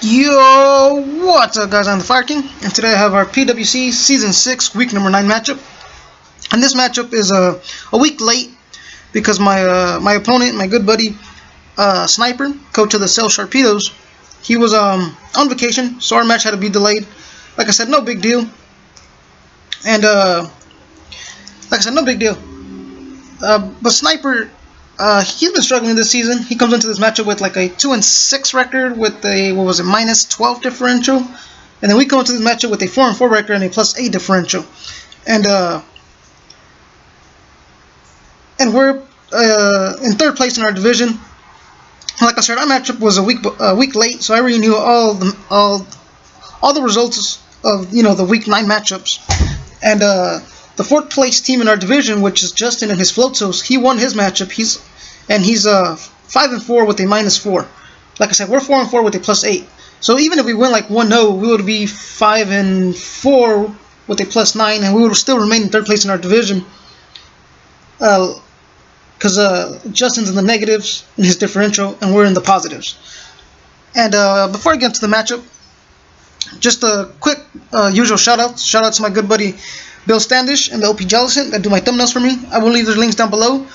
Yo, what's up guys, I'm the Fire King, and today I have our PWC Season 6 Week Number 9 matchup. And this matchup is a week late because my opponent, my good buddy, Sniper, coach of the S.Sharpedos, he was on vacation, so our match had to be delayed. Like I said, no big deal. And but Sniper, he's been struggling this season. He comes into this matchup with like a 2-6 record with a minus 12 differential, and then we come into this matchup with a 4-4 record and a plus 8 differential, and we're in third place in our division. Like I said, our matchup was a week late, so I already knew all the results of the week 9 matchups, and the 4th place team in our division, which is Justin and his Floatos, he won his matchup. He's 5-4 with a minus 4. Like I said, we're 4-4 with a plus 8. So even if we win like 1-0, we would be 5-4 with a plus 9, and we would still remain in 3rd place in our division. Because Justin's in the negatives in his differential, and we're in the positives. And before I get into the matchup, just a quick usual shout out to my good buddy Bill Standish and the OP Jellison that do my thumbnails for me. I will leave their links down below.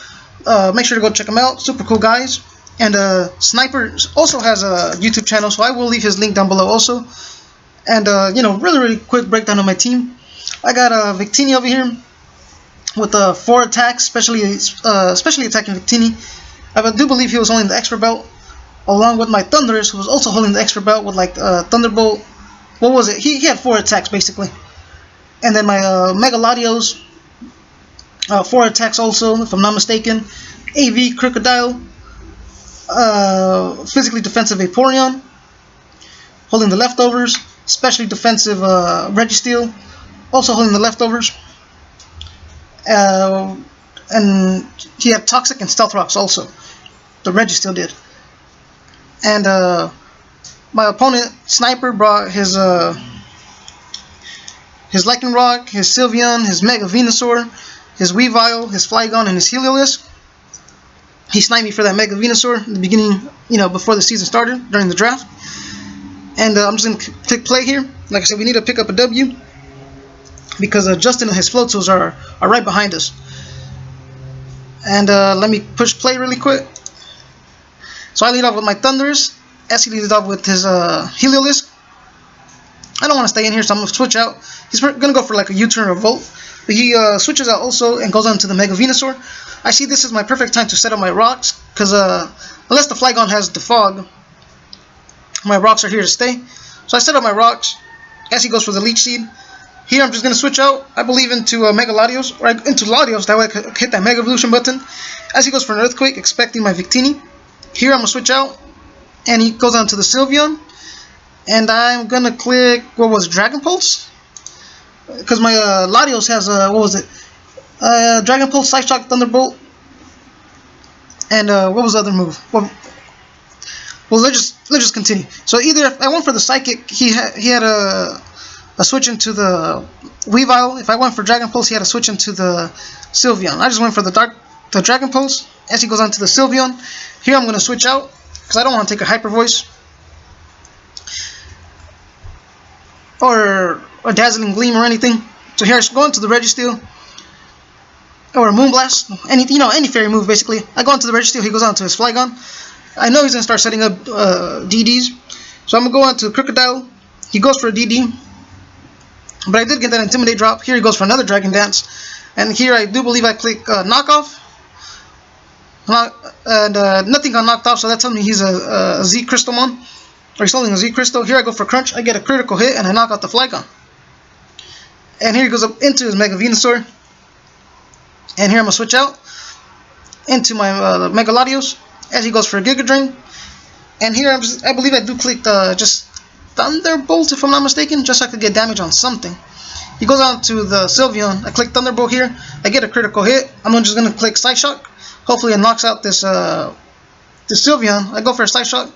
Make sure to go check them out. Super cool guys. And Sniper also has a YouTube channel, so I will leave his link down below also. And really quick breakdown of my team. I got M.Victinis over here with 4 attacks, especially attacking M.Victinis. I do believe he was holding the extra belt, along with my Thunderous, who was also holding the extra belt with like Thunderbolt. What was it? He had 4 attacks basically. And then my Megaladios, 4 attacks also, if I'm not mistaken. AV Crocodile, physically defensive Vaporeon, holding the leftovers. Especially defensive Registeel, also holding the leftovers. And he had Toxic and Stealth Rocks also. The Registeel did. And my opponent Sniper brought his Lycanroc, his Sylveon, his Mega Venusaur, his Weavile, his Flygon, and his Heliolisk. He sniped me for that Mega Venusaur in the beginning, before the season started, during the draft. And I'm just going to click play here. Like I said, we need to pick up a W, because Justin and his Floatos are right behind us. And let me push play really quick. So I lead off with my Thunderous. S leads off with his Heliolisk. I don't want to stay in here, so I'm going to switch out. He's going to go for like a U-turn or Volt. But he switches out also and goes on to the Mega Venusaur. I see this is my perfect time to set up my rocks, because unless the Flygon has the Fog, my rocks are here to stay. So I set up my rocks as he goes for the Leech Seed. Here I'm just going to switch out, I believe, into Mega Latios, or into Latios, that way I could hit that Mega Evolution button. As he goes for an Earthquake, expecting my M.Victinis. Here I'm going to switch out, and he goes on to the Sylveon. And I'm going to click, Dragon Pulse? Because my Latios has, Dragon Pulse, Side Shock, Thunderbolt. And what was the other move? Well, let's just continue. So either if I went for the Psychic, he had a switch into the Weavile. If I went for Dragon Pulse, he had a switch into the Sylveon. I just went for the Dragon Pulse as he goes on to the Sylveon. Here I'm going to switch out because I don't want to take a Hyper Voice or a Dazzling Gleam or anything. So here I go into the Registeel or a Moonblast, any fairy move basically. I go into the Registeel, he goes on to his Flygon. I know he's going to start setting up DDs, so I'm going to go on to Crocodile. He goes for a DD, but I did get that Intimidate drop. Here he goes for another Dragon Dance, and here I do believe I click Knockoff, and nothing got knocked off, so that tells me he's a Z Crystalmon, or he's holding a Z Crystal. Here I go for Crunch, I get a critical hit, and I knock out the Flygon. And here he goes up into his Mega Venusaur, and here I'm going to switch out into my Mega Latios as he goes for a Giga Drain. And here I believe I do click just Thunderbolt, if I'm not mistaken, just so I could get damage on something. He goes on to the Sylveon. I click Thunderbolt here. I get a critical hit. I'm just going to click Side Shock. Hopefully it knocks out this Sylveon. I go for a Side Shock.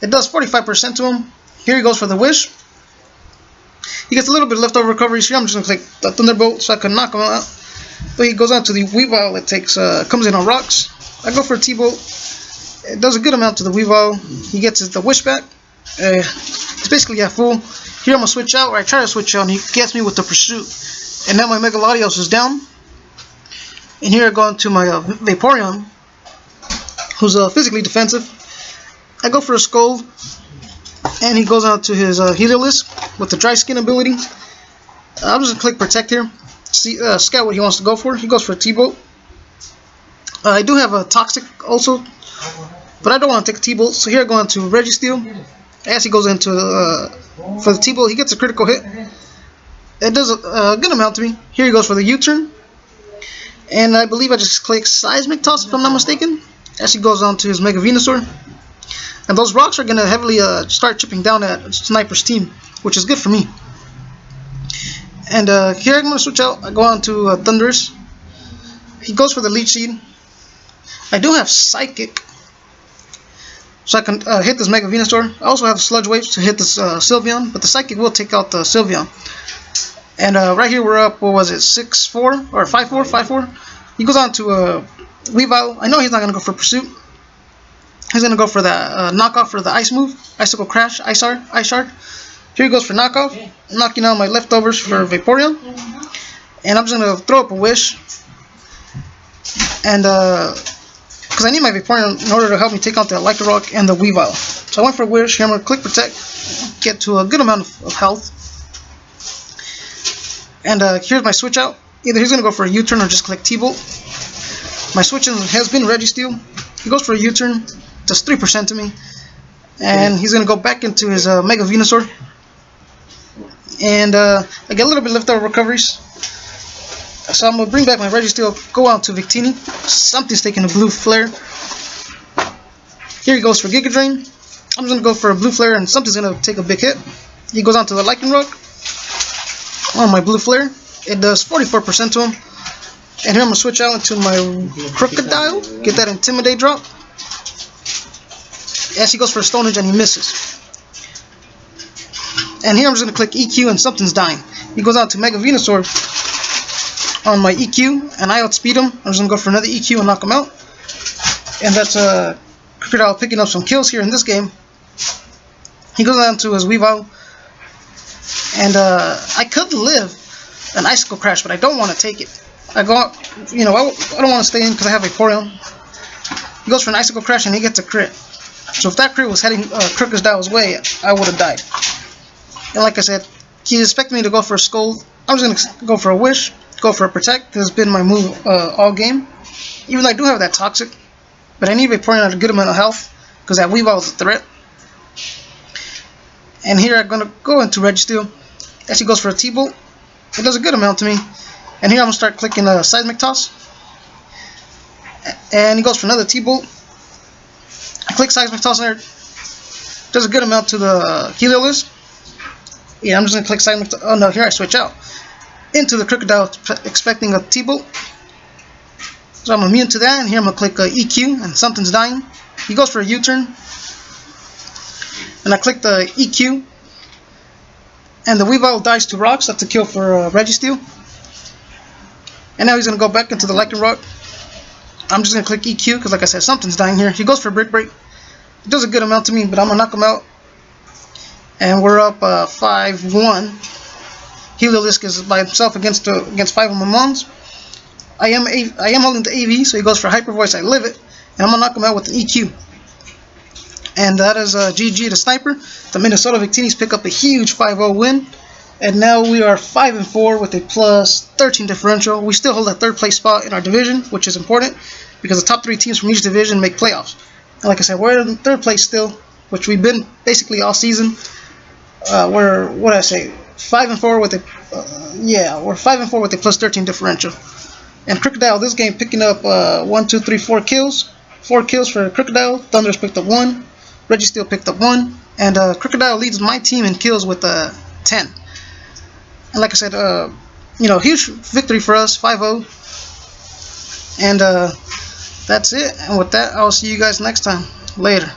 It does 45% to him. Here he goes for the Wish. He gets a little bit of leftover recoveries here. I'm just going to click the Thunderbolt so I can knock him out. But he goes on to the Weavile. It comes in on rocks. I go for a T-Bolt. It does a good amount to the Weavile. He gets the Wish back. It's basically at full. Here I'm gonna switch out, or I try to switch out, and he gets me with the pursuit. And now my Megalodios is down. And here I go into my Vaporeon, who's physically defensive. I go for a Scold, and he goes on to his Heliolisk with the Dry Skin ability. I'm just gonna click Protect here. See, scout what he wants to go for. He goes for a T-Bolt. I do have a Toxic also, but I don't want to take a T-Bolt. So here I go into Registeel. As he goes into for the T-Bolt, he gets a critical hit. It does a good amount to me. Here he goes for the U-turn, and I believe I just click Seismic Toss if I'm not mistaken. As he goes on to his Mega Venusaur, and those rocks are gonna heavily start chipping down at Sniper's team, which is good for me. And here I'm gonna switch out. I go on to Thundurus. He goes for the Leech Seed. I do have Psychic, so I can hit this Mega Venusaur. I also have Sludge Waves to hit this Sylveon, but the Psychic will take out the Sylveon. And right here we're up, what was it, 6-4 or 5-4? 5-4. He goes on to Weavile. I know he's not gonna go for Pursuit. He's gonna go for that knockoff for the Ice move, Icicle Crash, Ice Shard. Here he goes for knockoff, knocking out my leftovers for Vaporeon. And I'm just gonna throw up a Wish. And because I need my Vaporeon in order to help me take out the Lycanroc and the Weavile. So I went for a Wish. Here I'm gonna click Protect, get to a good amount of health. And here's my switch out. Either he's gonna go for a U-turn or just click T-Bolt. My switch has been Registeel. He goes for a U-turn, does 3% to me. And he's gonna go back into his Mega Venusaur. And I get a little bit leftover recoveries. So I'm gonna bring back my Registeel, go out to M.Victinis. Something's taking a Blue Flare. Here he goes for Giga Drain. I'm just gonna go for a Blue Flare, and something's gonna take a big hit. He goes on to the Lycanroc. On my Blue Flare, it does 44% to him. And here I'm gonna switch out into my Crocodile, get that Intimidate drop. As he goes for a Stone Edge and he misses. And here I'm just gonna click EQ and something's dying. He goes out to Mega Venusaur on my EQ, and I outspeed him. I'm just gonna go for another EQ and knock him out. And that's Crocodile picking up some kills here in this game. He goes on to his Weavile. And I could live an Icicle Crash, but I don't want to take it. I go out, you know, I don't want to stay in because I have a Vaporeon. He goes for an Icicle Crash and he gets a crit. So if that crit was heading Crocodile's way, I would have died. And like I said, he expected me to go for a Scold. I'm just going to go for a Wish, go for a Protect. This has been my move all game. Even though I do have that Toxic, but I need Vaporeon at a good amount of health because that Weavile is a threat. And here I'm going to go into Registeel. As he goes for a T-Bolt, it does a good amount to me. And here I'm going to start clicking Seismic Toss. And he goes for another T-Bolt. I click Seismic Toss there. Does a good amount to the Heliolisk. Yeah, I'm just going to click Seismic Toss. Oh no, here I switch out. Into the Crocodile, expecting a T-Bolt. So I'm immune to that. And here I'm going to click EQ, and something's dying. He goes for a U-turn. And I click the EQ. And the Weavile dies to rocks. That's a kill for Registeel. And now he's going to go back into the Lycanroc. I'm just going to click EQ because, like I said, something's dying here. He goes for Brick Break. It does a good amount to me, but I'm going to knock him out. And we're up 5-1. Heliolisk is by himself against 5 of my mons. I am holding the AV, so he goes for Hyper Voice. I live it. And I'm going to knock him out with an EQ. And that is GG to Sniper. The Minnesota M.Victinis pick up a huge 5-0 win. And now we are 5-4 with a plus 13 differential. We still hold that third place spot in our division, which is important because the top 3 teams from each division make playoffs. And like I said, we're in third place still, which we've been basically all season. We're, what did I say, 5-4 with a we're 5-4 with a plus 13 differential. And Crocodile this game picking up 4 kills. 4 kills for Crocodile. Thundurus picked up 1. Registeel picked up 1, and Crocodile leads my team in kills with 10. And like I said, you know, huge victory for us, 5-0. And that's it. And with that, I'll see you guys next time. Later.